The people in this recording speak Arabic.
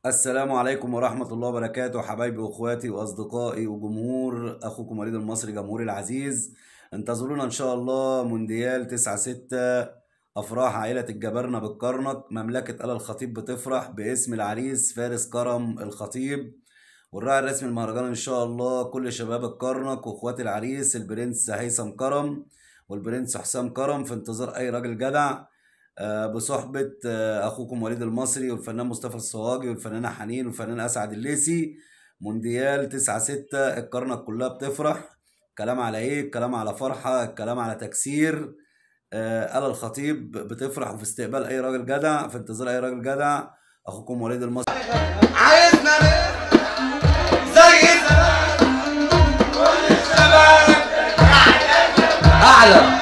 السلام عليكم ورحمة الله وبركاته، حبايبي واخواتي واصدقائي وجمهور اخوكم وليد المصري جمهوري العزيز. انتظرونا ان شاء الله مونديال 9/6. افراح عائلة الجبرنة بالكرنك، مملكة آل الخطيب بتفرح باسم العريس فارس كرم الخطيب، والراعي الرسمي المهرجان ان شاء الله كل شباب الكرنك واخوات العريس البرنس هيثم كرم والبرنس حسام كرم، في انتظار اي راجل جدع. بصحبة أخوكم وليد المصري والفنان مصطفى الصواجي والفنانة حنين والفنان أسعد الليسي. مونديال 9/6 الكرنك كلها بتفرح. كلام على إيه؟ الكلام على فرحة، الكلام على تكسير. آل الخطيب بتفرح وفي استقبال أي راجل جدع، في انتظار أي راجل جدع. أخوكم وليد المصري عايزنا زي زمان كل الشباب أعلى